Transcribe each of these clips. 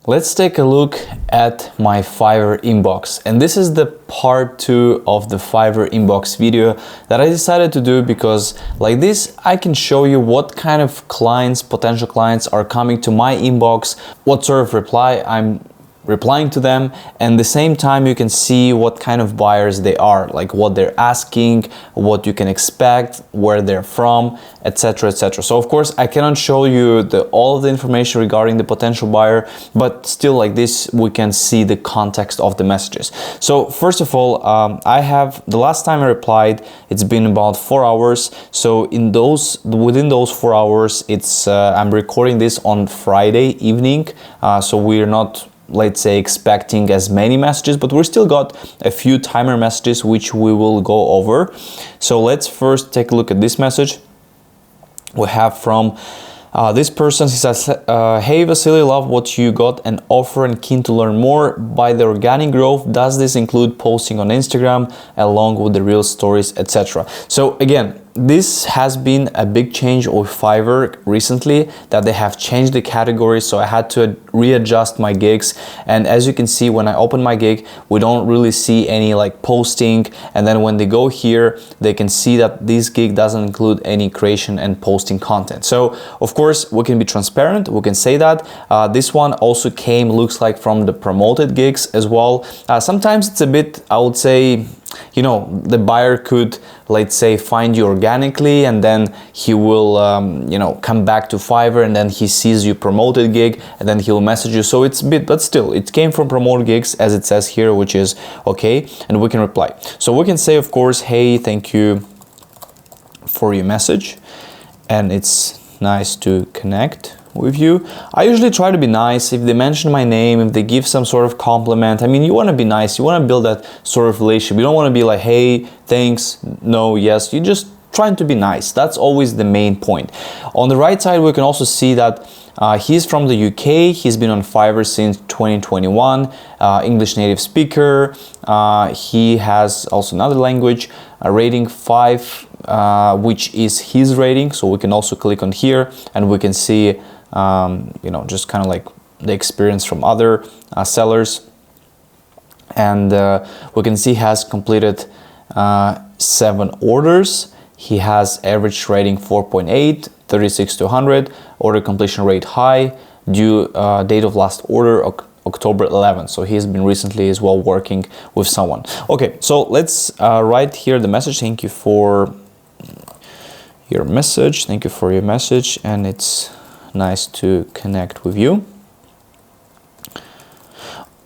Let's take a look at my Fiverr inbox. And this is the part 2 of the Fiverr inbox video that I decided to do because like this, I can show you what kind of clients, potential clients are coming to my inbox, what sort of reply I'm replying to them, and at the same time you can see what kind of buyers they are, like what they're asking, what you can expect, where they're from, etc, etc. So of course I cannot show you all of the information regarding the potential buyer, but still like this we can see the context of the messages. So first of all, I have the last time I replied, it's been about 4 hours. So within those 4 hours, it's I'm recording this on Friday evening, so we're not, let's say, expecting as many messages, but we still got a few timer messages which we will go over. So let's first take a look at this message we have from this person. He says, hey Vasily, love what you got an offer and keen to learn more. By the organic growth, does this include posting on Instagram along with the real stories, etc.? So again, this has been a big change with Fiverr recently, that they have changed the category, so I had to readjust my gigs. And as you can see, when I open my gig, we don't really see any like posting, and then when they go here, they can see that this gig doesn't include any creation and posting content. So of course we can be transparent, we can say that. This one also came, looks like, from the promoted gigs as well. Sometimes it's a bit, I would say, you know, the buyer could, let's say, find you organically, and then he will you know, come back to Fiverr, and then he sees you promoted gig, and then he'll message you. So it's a bit, but still it came from promoted gigs as it says here, which is okay, and we can reply. So we can say, of course, hey, thank you for your message, and it's nice to connect with you. I usually try to be nice. If they mention my name, if they give some sort of compliment, I mean, you want to be nice, you want to build that sort of relationship. You don't want to be like, hey, thanks, no, yes. You just trying to be nice. That's always the main point. On the right side, we can also see that he's from the UK. He's been on Fiverr since 2021, English native speaker. He has also another language, a rating 5, which is his rating. So we can also click on here and we can see you know, just kind of like the experience from other sellers, and we can see he has completed 7 orders. He has average rating 4.8, 36 to 100, order completion rate high, due date of last order October 11th. So he's been recently as well working with someone. Okay, so let's write here the message. Thank you for your message. Thank you for your message, and it's nice to connect with you.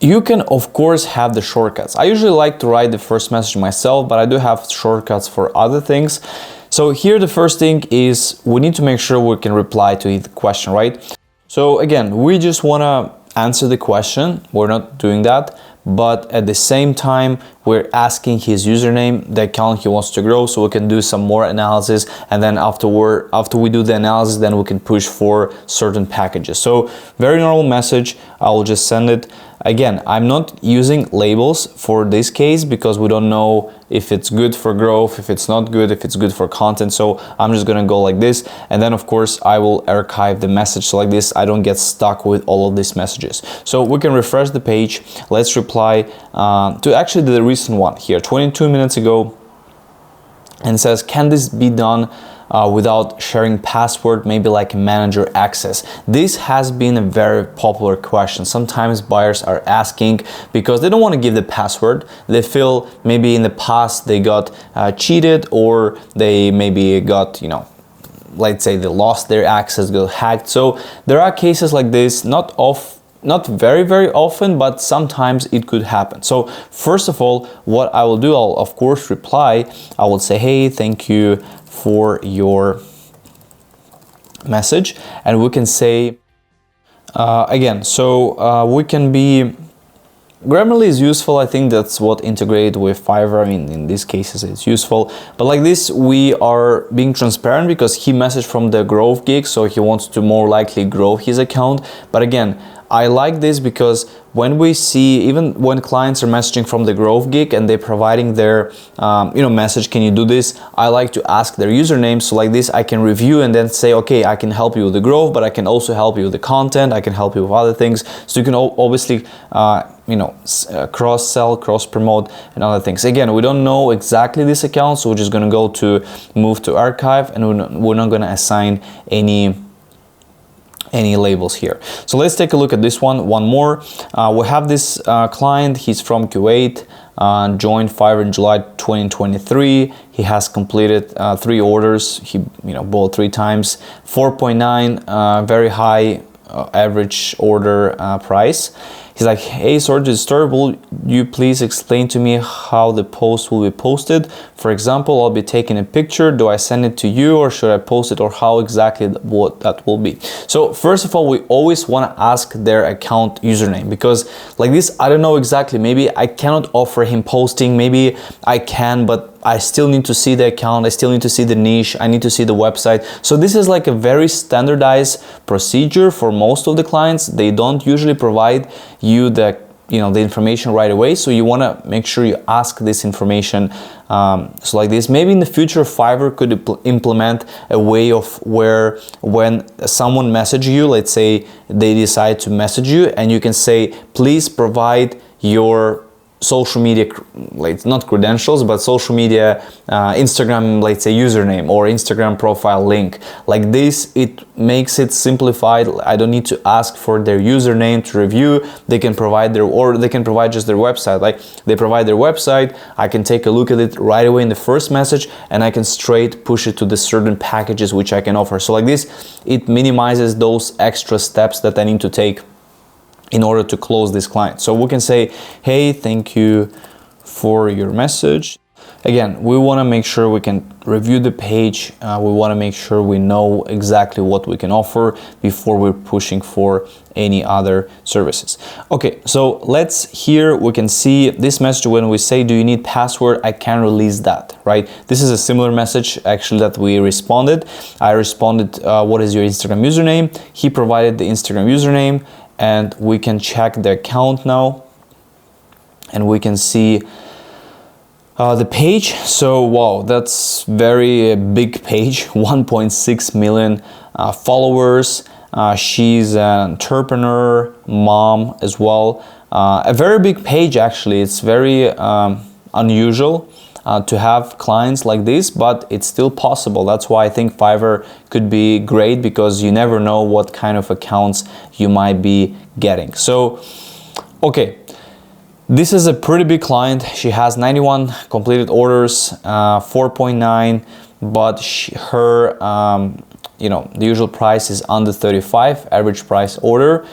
You can of course have the shortcuts. I usually like to write the first message myself, but I do have shortcuts for other things. So here the first thing is we need to make sure we can reply to the question, right? So again, we just want to answer the question. We're not doing that, but at the same time we're asking his username, the account he wants to grow, so we can do some more analysis, and then after we do the analysis, then we can push for certain packages. So very normal message, I will just send it. Again, I'm not using labels for this case because we don't know if it's good for growth, if it's not good, if it's good for content. So I'm just gonna go like this, and then of course I will archive the message so like this I don't get stuck with all of these messages. So we can refresh the page. Let's reply to actually the recent one here, 22 minutes ago, and it says, can this be done without sharing password, maybe like manager access? This has been a very popular question. Sometimes buyers are asking because they don't want to give the password. They feel maybe in the past they got cheated, or they maybe got, you know, let's say they lost their access, got hacked. So there are cases like this, not very often, but sometimes it could happen. So first of all, what I will do, I'll of course reply. I will say, hey, thank you for your message, and we can say again, so we can be, Grammarly is useful. I think that's what integrate with Fiverr. I mean, in these cases it's useful, but like this we are being transparent because he messaged from the growth gig, so he wants to more likely grow his account. But again, I like this because when we see, even when clients are messaging from the Growth Geek and they're providing their message, can you do this, I like to ask their username. So like this I can review and then say, okay, I can help you with the growth, but I can also help you with the content, I can help you with other things. So you can obviously cross-sell, cross-promote and other things. Again, we don't know exactly this account, so we're just going to go to move to archive, and we're not going to assign any labels here. So let's take a look at this one more. We have this client, he's from Kuwait, joined Fiverr in July 2023. He has completed 3 orders. He bought 3 times, 4.9, very high average order price. He's like, hey, sorry to disturb, will you please explain to me how the post will be posted? For example, I'll be taking a picture. Do I send it to you or should I post it, or how exactly what that will be? So first of all, we always want to ask their account username, because like this, I don't know exactly, maybe I cannot offer him posting, maybe I can, but I still need to see the account, I still need to see the niche, I need to see the website. So this is like a very standardized procedure for most of the clients. They don't usually provide you the information right away, so you want to make sure you ask this information. So like this, maybe in the future Fiverr could implement a way of where when someone messages you, let's say they decide to message you, and you can say, please provide your social media, like not credentials, but social media, Instagram, let's say username or Instagram profile link. Like this, it makes it simplified. I don't need to ask for their username to review. They can provide they can provide just their website. Like they provide their website, I can take a look at it right away in the first message, and I can straight push it to the certain packages which I can offer. So like this, it minimizes those extra steps that I need to take in order to close this client. So we can say, hey, thank you for your message. Again, we want to make sure we can review the page. We want to make sure we know exactly what we can offer before we're pushing for any other services. Okay, so here we can see this message when we say, do you need password? I can release that, right? This is a similar message actually that we responded. I responded, what is your Instagram username? He provided the Instagram username, and we can check the account now, and we can see the page. So wow, that's very big page, 1.6 million followers. She's an entrepreneur, mom as well. A very big page actually. It's very unusual to have clients like this, but it's still possible. That's why I think Fiverr could be great, because you never know what kind of accounts you might be getting. So, okay, this is a pretty big client. She has 91 completed orders, 4.9, but her, the usual price is under 35, average price order,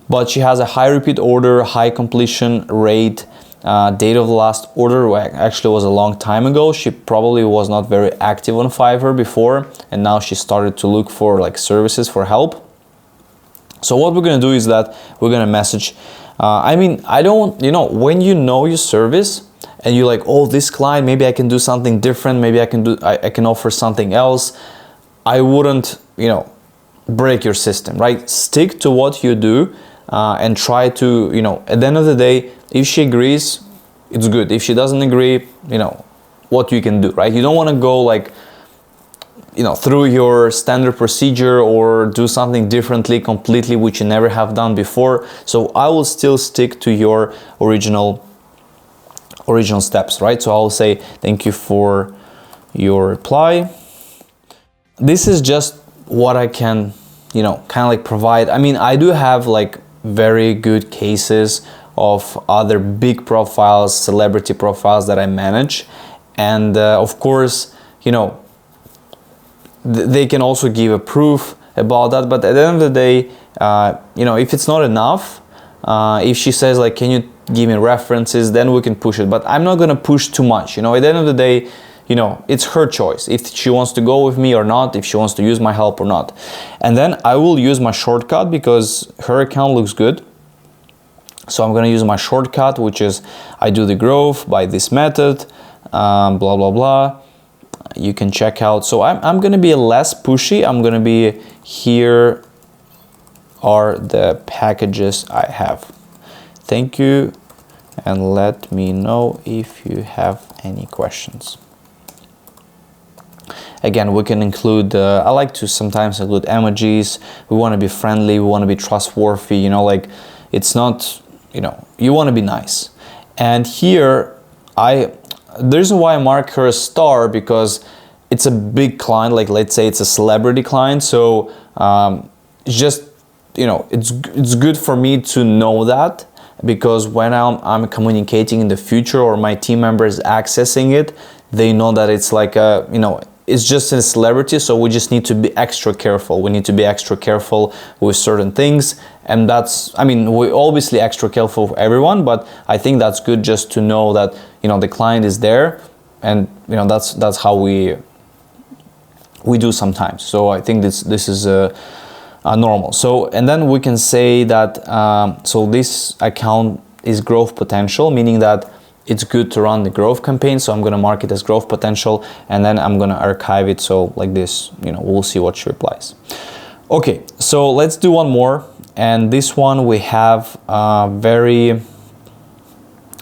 but she has a high repeat order, high completion rate. Date of the last order actually was a long time ago. She probably was not very active on Fiverr before, and now she started to look for like services for help. So what we're gonna do is that we're gonna message. I don't, when you know your service and you're like, oh, this client, maybe I can do something different, maybe I can offer something else. I wouldn't, break your system, right? Stick to what you do and try to, at the end of the day, if she agrees, it's good. If she doesn't agree, what you can do, right? You don't want to go like, through your standard procedure or do something differently completely, which you never have done before. So I will still stick to your original steps, right? So I'll say, thank you for your reply. This is just what I can, kind of like provide. I do have like very good cases of other big profiles, celebrity profiles that I manage, and of course, they can also give a proof about that. But at the end of the day, if it's not enough, if she says like, can you give me references, then we can push it. But I'm not gonna push too much. At the end of the day, it's her choice if she wants to go with me or not, if she wants to use my help or not. And then I will use my shortcut because her account looks good. So I'm gonna use my shortcut, which is I do the growth by this method, blah, blah, blah. You can check out. So I'm gonna be less pushy. I'm gonna be here. are the packages I have. Thank you, and let me know if you have any questions. Again, we can include, I like to sometimes include emojis. We want to be friendly, we want to be trustworthy, you know, like it's not, you know, you want to be nice. And here, the reason why I mark her a star, because it's a big client, like let's say it's a celebrity client, so it's just, you know, it's good for me to know that, because when I'm communicating in the future or my team member is accessing it, they know that it's like a, you know, it's just a celebrity, so we just need to be extra careful. We need to be extra careful with certain things, and that's, I mean, we're obviously extra careful for everyone, but I think that's good just to know that, you know, the client is there, and you know, that's how we do sometimes. So I think this is normal. So, and then we can say that so this account is growth potential, meaning that it's good to run the growth campaign. So I'm going to mark it as growth potential, and then I'm going to archive it. So like this, you know, we'll see what she replies. Okay, so let's do one more. And this one we have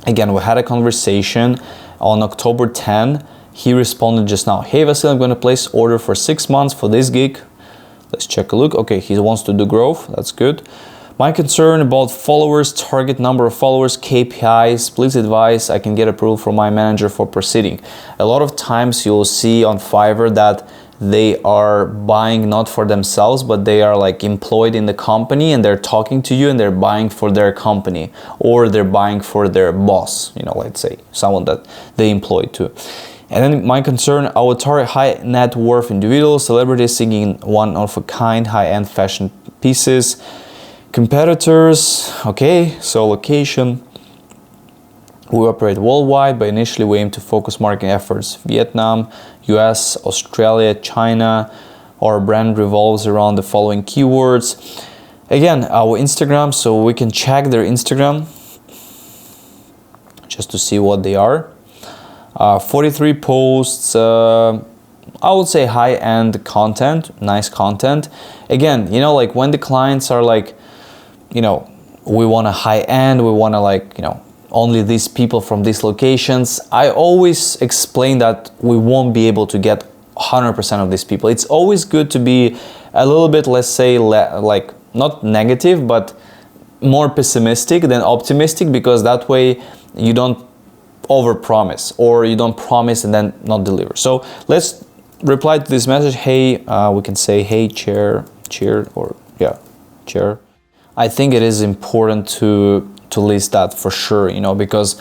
again, we had a conversation on October 10. He responded just now, hey Vasily, I'm going to place order for 6 months for this gig. Let's check a look. Okay, he wants to do growth. That's good. My concern about followers, target number of followers, KPIs, please advise I can get approval from my manager for proceeding. A lot of times you'll see on Fiverr that they are buying not for themselves, but they are like employed in the company, and they're talking to you and they're buying for their company, or they're buying for their boss, you know, let's say someone that they employ too. And then my concern, I would target high net worth individuals, celebrities seeking one of a kind, high-end fashion pieces. Competitors, okay, so location. We operate worldwide, but initially we aim to focus marketing efforts. Vietnam, US, Australia, China. Our brand revolves around the following keywords. Again, our Instagram, so we can check their Instagram just to see what they are. 43 posts, I would say high-end content, nice content. Again, you know, like when the clients are like, you know, we want a high-end, we want to like, you know, only these people from these locations. I always explain that we won't be able to get 100% of these people. It's always good to be a little bit, let's say, like not negative, but more pessimistic than optimistic, because that way you don't overpromise, or you don't promise and then not deliver. So let's reply to this message. Hey, we can say, hey, chair, or yeah, chair. I think it is important to list that for sure, you know, because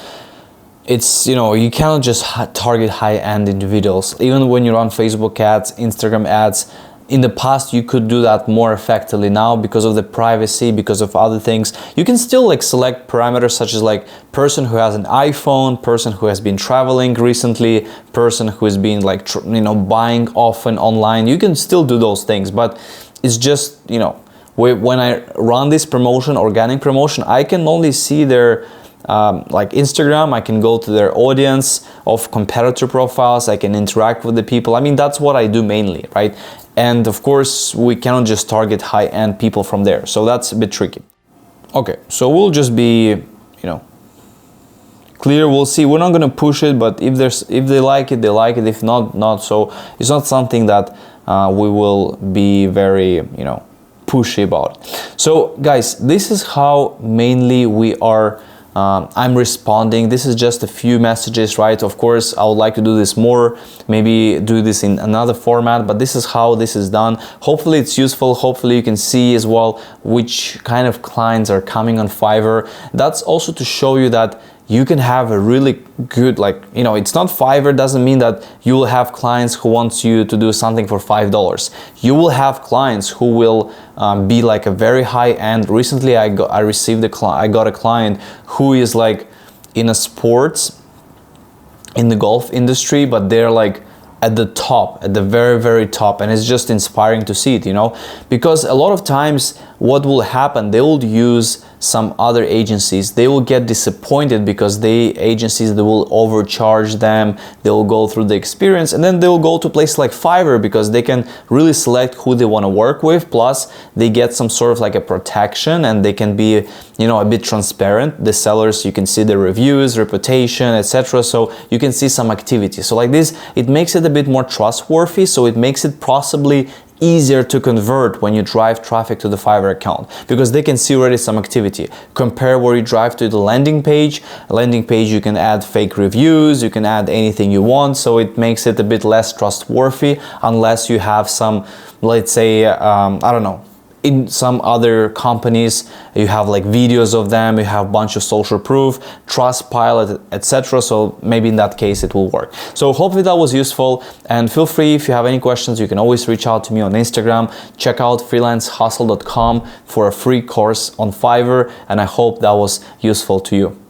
it's, you know, you cannot just target high-end individuals. Even when you run Facebook ads, Instagram ads, in the past you could do that more effectively. Now, because of the privacy, because of other things, you can still like select parameters such as like person who has an iPhone, person who has been traveling recently, person who has been like you know, buying often online. You can still do those things, but it's just, you know, when I run this promotion, organic promotion, I can only see their like Instagram. I can go to their audience of competitor profiles. I can interact with the people. I mean, that's what I do mainly, right? And of course, we cannot just target high-end people from there. So that's a bit tricky. Okay, so we'll just be, you know, clear. We'll see. We're not going to push it, but if they like it, they like it. If not, not. So it's not something that we will be very, you know, pushy about. So guys, this is how mainly we are I'm responding. This is just a few messages, right? Of course, I would like to do this more, maybe do this in another format, but this is how this is done. Hopefully it's useful. Hopefully you can see as well which kind of clients are coming on Fiverr. That's also to show you that you can have a really good, like, you know, it's not Fiverr doesn't mean that you will have clients who wants you to do something for $5. You will have clients who will be like a very high end. Recently I got a client who is like in a sports, in the golf industry, but they're like at the top, at the very, very top, and it's just inspiring to see it, you know, because a lot of times what will happen, they will use some other agencies. They will get disappointed because they will overcharge them. They will go through the experience, and then they will go to places like Fiverr because they can really select who they want to work with. Plus they get some sort of like a protection, and they can be, you know, a bit transparent. The sellers, you can see their reviews, reputation, etc. So you can see some activity. So like this, it makes it a bit more trustworthy. So it makes it possibly easier to convert when you drive traffic to the Fiverr account, because they can see already some activity. Compare where you drive to the landing page. Landing page, you can add fake reviews, you can add anything you want, so it makes it a bit less trustworthy unless you have some, let's say, I don't know, in some other companies you have like videos of them, you have a bunch of social proof, Trustpilot, etc. So maybe in that case it will work. So hopefully that was useful, and feel free, if you have any questions, you can always reach out to me on Instagram. Check out freelancehustle.com for a free course on Fiverr, and I hope that was useful to you.